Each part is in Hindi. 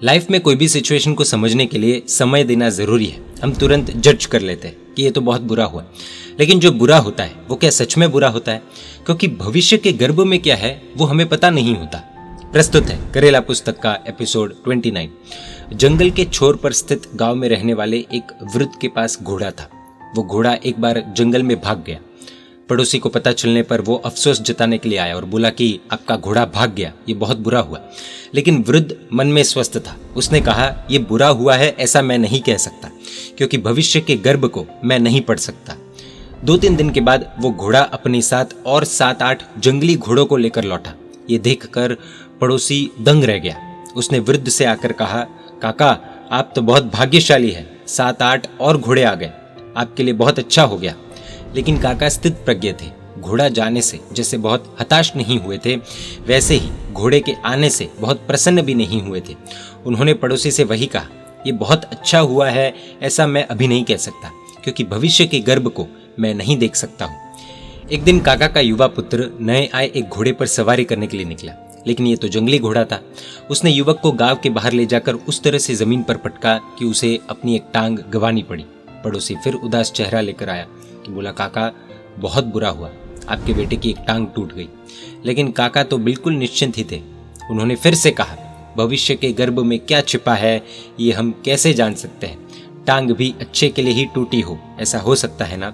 लाइफ में कोई भी सिचुएशन को समझने के लिए समय देना जरूरी है। हम तुरंत जज कर लेते हैं कि ये तो बहुत बुरा हुआ, लेकिन जो बुरा होता है वो क्या सच में बुरा होता है? क्योंकि भविष्य के गर्भ में क्या है वो हमें पता नहीं होता। प्रस्तुत है करेला पुस्तक का एपिसोड 29। जंगल के छोर पर स्थित गांव में रहने वाले एक वृद्ध के पास घोड़ा था। वो घोड़ा एक बार जंगल में भाग गया। पड़ोसी को पता चलने पर वो अफसोस जताने के लिए आया और बोला कि आपका घोड़ा भाग गया, ये बहुत बुरा हुआ। लेकिन वृद्ध मन में स्वस्थ था। उसने कहा, ये बुरा हुआ है ऐसा मैं नहीं कह सकता, क्योंकि भविष्य के गर्भ को मैं नहीं पढ़ सकता। 2-3 दिन के बाद वो घोड़ा अपने साथ और 7-8 जंगली घोड़ों को लेकर लौटा। ये देखकर पड़ोसी दंग रह गया। उसने वृद्ध से आकर कहा, काका आप तो बहुत भाग्यशाली है, 7-8 और घोड़े आ गए, आपके लिए बहुत अच्छा हो गया। लेकिन काका स्थित प्रज्ञ थे। घोड़ा जाने से जैसे बहुत हताश नहीं हुए थे, वैसे ही घोड़े के आने से बहुत प्रसन्न भी नहीं हुए थे। उन्होंने पड़ोसी से वही कहा, ये बहुत अच्छा हुआ है ऐसा मैं अभी नहीं कह सकता, क्योंकि भविष्य के गर्भ को मैं नहीं देख सकता हूँ। एक दिन काका का युवा पुत्र नए आए एक घोड़े पर सवारी करने के लिए निकला, लेकिन ये तो जंगली घोड़ा था। उसने युवक को गांव के बाहर ले जाकर उस तरह से जमीन पर पटका कि उसे अपनी एक टांग गंवानी पड़ी। पड़ोसी फिर उदास चेहरा लेकर आया कि बोला, काका बहुत बुरा हुआ, आपके बेटे की एक टांग टूट गई। लेकिन काका तो बिल्कुल निश्चिंत ही थे। उन्होंने फिर से कहा, भविष्य के गर्भ में क्या छिपा है ये हम कैसे जान सकते हैं? टांग भी अच्छे के लिए ही टूटी हो, ऐसा हो सकता है ना?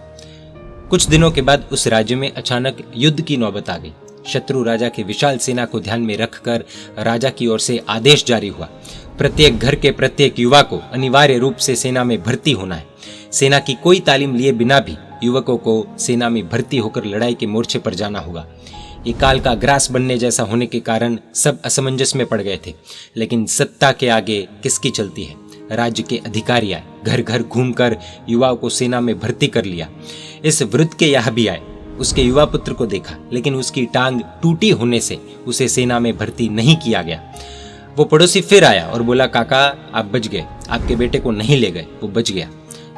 कुछ दिनों के बाद उस राज्य में अचानक युद्ध की नौबत आ गई। शत्रु राजा की विशाल सेना को ध्यान में रखकर राजा की ओर से आदेश जारी हुआ, प्रत्येक घर के प्रत्येक युवा को अनिवार्य रूप से सेना में भर्ती होना है। सेना की कोई तालीम लिए बिना भी युवकों को सेना में भर्ती होकर लड़ाई के मोर्चे पर जाना होगा। ये काल का ग्रास बनने जैसा होने के कारण सब असमंजस में पड़ गए थे। लेकिन सत्ता के आगे किसकी चलती है? राज्य के अधिकारी आए, घर घर घूमकर युवाओं को सेना में भर्ती कर लिया। इस वृद्ध के यहाँ भी आए, उसके युवा पुत्र को देखा, लेकिन उसकी टांग टूटी होने से उसे सेना में भर्ती नहीं किया गया। वो पड़ोसी फिर आया और बोला, काका आप बच गए, आपके बेटे को नहीं ले गए, वो बच गया।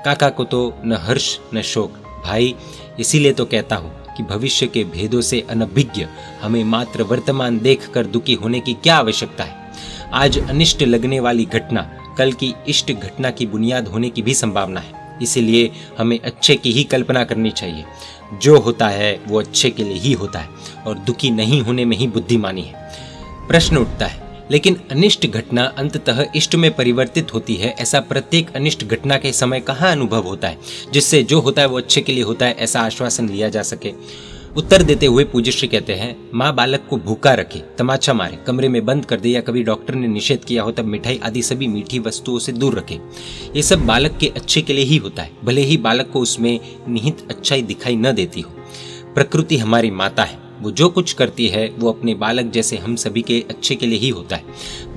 काका को तो न हर्ष न शोक। भाई, इसीलिए तो कहता हूँ कि भविष्य के भेदों से अनभिज्ञ हमें मात्र वर्तमान देखकर दुखी होने की क्या आवश्यकता है? आज अनिष्ट लगने वाली घटना कल की इष्ट घटना की बुनियाद होने की भी संभावना है। इसीलिए हमें अच्छे की ही कल्पना करनी चाहिए। जो होता है वो अच्छे के लिए ही होता है और दुखी नहीं होने में ही बुद्धिमानी है। प्रश्न उठता है, लेकिन अनिष्ट घटना अंततः इष्ट में परिवर्तित होती है, ऐसा प्रत्येक अनिष्ट घटना के समय कहाँ अनुभव होता है जिससे जो होता है वो अच्छे के लिए होता है, ऐसा आश्वासन लिया जा सके? उत्तर देते हुए पूज्यश्री कहते हैं, माँ बालक को भूखा रखे, तमाचा मारे, कमरे में बंद कर दे या कभी डॉक्टर ने निषेध किया हो तब मिठाई आदि सभी मीठी वस्तुओं से दूर रखे। ये सब बालक के अच्छे के लिए ही होता है, भले ही बालक को उसमें निहित अच्छाई दिखाई न देती हो। प्रकृति हमारी माता है, वो जो कुछ करती है वो अपने बालक जैसे हम सभी के अच्छे के लिए ही होता है,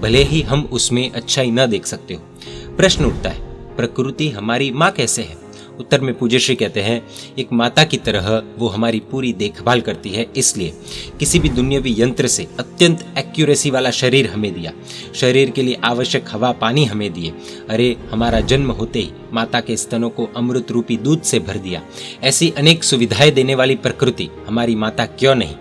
भले ही हम उसमें अच्छाई न देख सकते हो। प्रश्न उठता है, प्रकृति हमारी माँ कैसे है? उत्तर में पूज्यश्री कहते हैं, एक माता की तरह वो हमारी पूरी देखभाल करती है, इसलिए किसी भी दुनियावी यंत्र से अत्यंत एक्यूरेसी वाला शरीर हमें दिया, शरीर के लिए आवश्यक हवा पानी हमें दिए। अरे हमारा जन्म होते ही माता के स्तनों को अमृत रूपी दूध से भर दिया। ऐसी अनेक सुविधाएं देने वाली प्रकृति हमारी माता क्यों नहीं?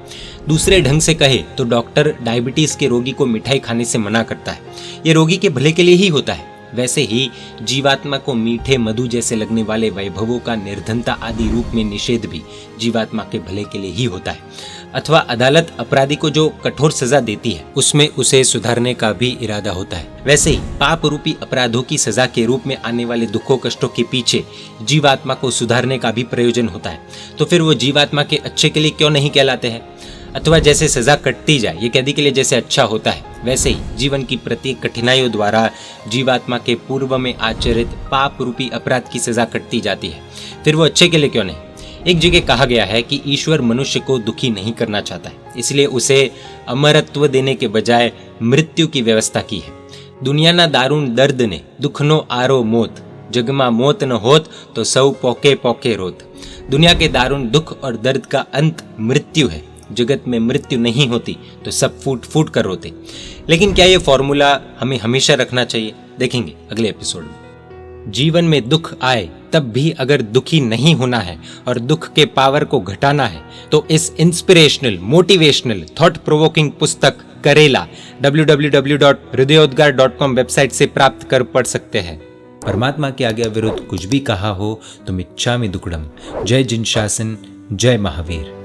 दूसरे ढंग से कहे तो डॉक्टर डायबिटीज के रोगी को मिठाई खाने से मना करता है, ये रोगी के भले के लिए ही होता है। वैसे ही जीवात्मा को मीठे मधु जैसे लगने वाले वैभवों का निर्धनता आदि रूप में निषेध भी जीवात्मा के भले के लिए ही होता है। अथवा अदालत अपराधी को जो कठोर सजा देती है उसमें उसे सुधारने का भी इरादा होता है। वैसे ही पाप रूपी अपराधों की सजा के रूप में आने वाले दुखों कष्टों के पीछे जीवात्मा को सुधारने का भी प्रयोजन होता है। तो फिर वो जीवात्मा के अच्छे के लिए क्यों नहीं कहलाते हैं? अथवा जैसे सजा कटती जाए ये कैदी के लिए जैसे अच्छा होता है, वैसे ही जीवन की प्रत्येक कठिनाइयों द्वारा जीवात्मा के पूर्व में आचरित पाप रूपी अपराध की सजा कटती जाती है। फिर वो अच्छे के लिए क्यों नहीं? एक जगह कहा गया है कि ईश्वर मनुष्य को दुखी नहीं करना चाहता है, इसलिए उसे अमरत्व देने के बजाय मृत्यु की व्यवस्था की है। दुनिया ना दारुण दर्द ने दुख नो आरो मोत, जगमा मोत न होत तो सौ पोके पोके रोत। दुनिया के दारुण दुख और दर्द का अंत मृत्यु है। जगत में मृत्यु नहीं होती तो सब फूट फूट कर रोते। लेकिन क्या ये फॉर्मूला हमें हमेशा रखना चाहिए? देखेंगे अगले एपिसोड में। जीवन में दुख आए तब भी अगर दुखी नहीं होना है और दुख के पावर को घटाना है तो इस इंस्पिरेशनल, मोटिवेशनल, थॉट प्रोवोकिंग पुस्तक करेला www.hridayoddgar.com वेबसाइट से प्राप्त कर पढ़ सकते हैं। परमात्मा के आज्ञा विरुद्ध कुछ भी कहा हो तो मिच्छामि दुक्कडम। जय जिन शासन, जय महावीर।